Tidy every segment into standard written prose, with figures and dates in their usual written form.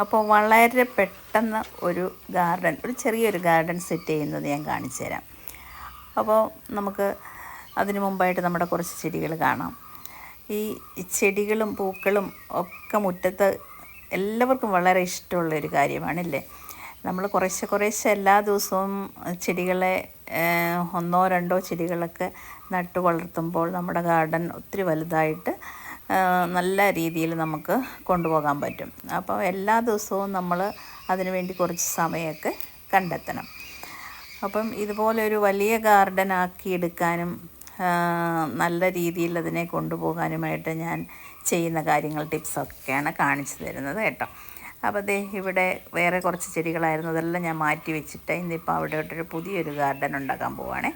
അപ്പോൾ വളരെ പെട്ടെന്ന് ഒരു ചെറിയൊരു ഗാർഡൻ സെറ്റ് ചെയ്യുന്നത് ഞാൻ കാണിച്ചു തരാം. അപ്പോൾ നമുക്ക് അതിന് മുമ്പായിട്ട് നമ്മുടെ കുറച്ച് ചെടികൾ കാണാം. ഈ ചെടികളും പൂക്കളും ഒക്കെ മുറ്റത്ത് എല്ലാവർക്കും വളരെ ഇഷ്ടമുള്ളൊരു കാര്യമാണല്ലേ. നമ്മൾ കുറേശ്ശെ എല്ലാ ദിവസവും ചെടികളെ ഒന്നോ രണ്ടോ ചെടികളൊക്കെ നട്ടു വളർത്തുമ്പോൾ നമ്മുടെ ഗാർഡൻ ഒത്തിരി വലുതായിട്ട് നല്ല രീതിയിൽ നമുക്ക് കൊണ്ടുപോകാൻ പറ്റും. അപ്പോൾ എല്ലാ ദിവസവും നമ്മൾ അതിനു വേണ്ടി കുറച്ച് സമയമൊക്കെ കണ്ടെത്തണം. അപ്പം ഇതുപോലെ ഒരു വലിയ ഗാർഡൻ ആക്കിയെടുക്കാനും നല്ല രീതിയിൽ അതിനെ കൊണ്ടുപോകാനുമായിട്ട് ഞാൻ ചെയ്യുന്ന കാര്യങ്ങൾ ടിപ്സൊക്കെയാണ് കാണിച്ചു തരുന്നത് കേട്ടോ. അപ്പോൾ ഇവിടെ വേറെ കുറച്ച് ചെടികളായിരുന്നു, അതെല്ലാം ഞാൻ മാറ്റി വെച്ചിട്ട് ഇന്നിപ്പോൾ അവിടെ ഒരു പുതിയൊരു ഗാർഡൻ ഉണ്ടാക്കാൻ പോവുകയാണേ.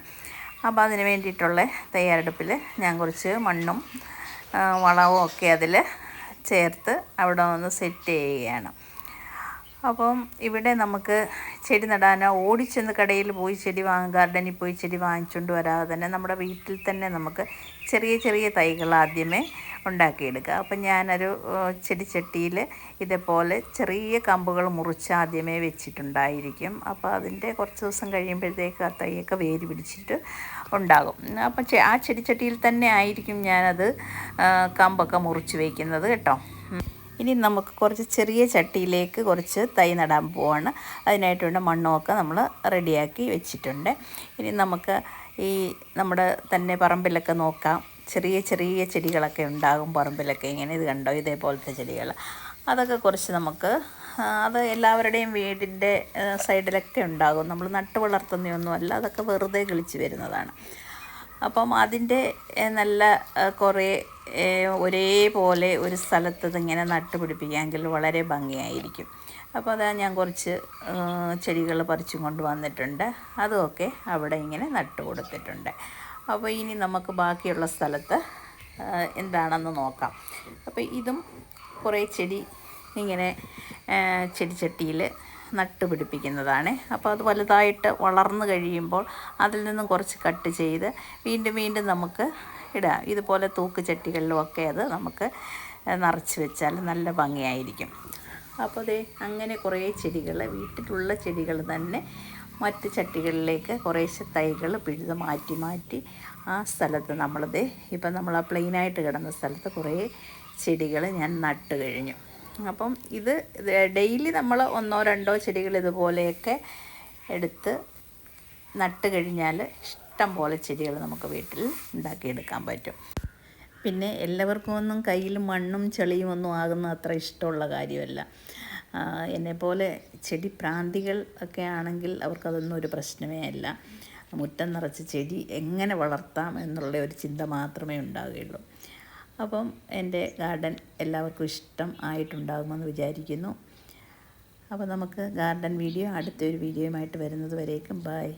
അപ്പോൾ അതിന് വേണ്ടിയിട്ടുള്ള തയ്യാറെടുപ്പിൽ ഞാൻ കുറച്ച് മണ്ണും വളവും ഒക്കെ അതിൽ ചേർത്ത് അവിടെ ഒന്ന് സെറ്റ് ചെയ്യുകയാണ്. അപ്പം ഇവിടെ നമുക്ക് ചെടി നടാനോ ഓടിച്ചെന്ന് കടയിൽ പോയി ഗാർഡനിൽ പോയി ചെടി വാങ്ങിച്ചുകൊണ്ട് വരാതെ തന്നെ നമ്മുടെ വീട്ടിൽ തന്നെ നമുക്ക് ചെറിയ ചെറിയ തൈകൾ ആദ്യമേ ഉണ്ടാക്കിയെടുക്കുക. അപ്പം ഞാനൊരു ചെടിച്ചട്ടിയിൽ ഇതേപോലെ ചെറിയ കമ്പുകൾ മുറിച്ച് ആദ്യമേ വെച്ചിട്ടുണ്ടായിരിക്കും. അപ്പോൾ അതിൻ്റെ കുറച്ച് ദിവസം കഴിയുമ്പോഴത്തേക്ക് ആ തൈയൊക്കെ വേര് പിടിച്ചിട്ട് ഉണ്ടാകും. അപ്പം ആ ചെടിച്ചട്ടിയിൽ തന്നെ ആയിരിക്കും ഞാനത് കമ്പൊക്കെ മുറിച്ച് വയ്ക്കുന്നത് കേട്ടോ. ഇനി നമുക്ക് കുറച്ച് ചെറിയ ചട്ടിയിലേക്ക് കുറച്ച് തൈ നടാൻ പോവാണ്. അതിനായിട്ടുള്ള മണ്ണുമൊക്കെ നമ്മൾ റെഡിയാക്കി വെച്ചിട്ടുണ്ട്. ഇനി നമുക്ക് ഈ നമ്മുടെ തന്നെ പറമ്പിലൊക്കെ നോക്കാം, ചെറിയ ചെറിയ ചെടികളൊക്കെ ഉണ്ടാകും പറമ്പിലൊക്കെ. ഇങ്ങനെ ഇത് കണ്ടോ, ഇതേപോലത്തെ ചെടികൾ. അതൊക്കെ കുറച്ച് നമുക്ക് അത് എല്ലാവരുടെയും വീടിൻ്റെ സൈഡിലൊക്കെ ഉണ്ടാകും. നമ്മൾ നട്ട് വളർത്തുന്നതൊന്നുമല്ല, അതൊക്കെ വെറുതെ കിളിച്ച് വരുന്നതാണ്. അപ്പം അതിൻ്റെ നല്ല കുറേ ഒരേപോലെ ഒരു സ്ഥലത്ത് ഇതിങ്ങനെ നട്ടുപിടിപ്പിക്കാമെങ്കിൽ വളരെ ഭംഗിയായിരിക്കും. അപ്പോൾ അതാ ഞാൻ കുറച്ച് ചെടികൾ പറിച്ചും കൊണ്ട് വന്നിട്ടുണ്ട്. അതുമൊക്കെ അവിടെ ഇങ്ങനെ നട്ടു കൊടുത്തിട്ടുണ്ട്. അപ്പോൾ ഇനി നമുക്ക് ബാക്കിയുള്ള സ്ഥലത്ത് എന്താണെന്ന് നോക്കാം. അപ്പോൾ ഇതും കുറേ ചെടി ഇങ്ങനെ ചെടിച്ചട്ടിയിൽ നട്ടുപിടിപ്പിക്കുന്നതാണ്. അപ്പോൾ അത് വലുതായിട്ട് വളർന്നു കഴിയുമ്പോൾ അതിൽ നിന്നും കുറച്ച് കട്ട് ചെയ്ത് വീണ്ടും നമുക്ക് ഇടാം. ഇതുപോലെ തൂക്ക് ചട്ടികളിലുമൊക്കെ അത് നമുക്ക് നിറച്ച് വെച്ചാൽ നല്ല ഭംഗിയായിരിക്കും. അപ്പോൾ അങ്ങനെ കുറേ ചെടികൾ, വീട്ടിലുള്ള ചെടികൾ തന്നെ മറ്റ് ചട്ടികളിലേക്ക് കുറേശ്ശെ തൈകൾ പിഴുത് മാറ്റി ആ സ്ഥലത്ത് ഇപ്പം നമ്മൾ ആ പ്ലെയിനായിട്ട് കിടന്ന സ്ഥലത്ത് കുറേ ചെടികൾ ഞാൻ നട്ട് കഴിഞ്ഞു. അപ്പം ഇത് ഡെയിലി നമ്മൾ ഒന്നോ രണ്ടോ ചെടികൾ ഇതുപോലെയൊക്കെ എടുത്ത് നട്ട് കഴിഞ്ഞാൽ ഇഷ്ടം പോലെ ചെടികൾ നമുക്ക് വീട്ടിൽ ഉണ്ടാക്കിയെടുക്കാൻ പറ്റും. പിന്നെ എല്ലാവർക്കും ഒന്നും കയ്യിൽ മണ്ണും ചെളിയും ഒന്നും ആകുന്ന അത്ര ഇഷ്ടമുള്ള കാര്യമല്ല. എന്നെപ്പോലെ ചെടി പ്രാന്തികൾ ഒക്കെ ആണെങ്കിൽ അവർക്കതൊന്നും ഒരു പ്രശ്നമേ അല്ല. മുറ്റം നിറച്ച് ചെടി എങ്ങനെ വളർത്താം എന്നുള്ള ഒരു ചിന്ത മാത്രമേ ഉണ്ടാവുകയുള്ളൂ. അപ്പം എൻ്റെ ഗാർഡൻ എല്ലാവർക്കും ഇഷ്ടം ആയിട്ടുണ്ടാകുമെന്ന് വിചാരിക്കുന്നു. അപ്പോൾ നമുക്ക് ഗാർഡൻ വീഡിയോ അടുത്തൊരു വീഡിയോയുമായിട്ട് വരുന്നത് വരേക്കും ബൈ.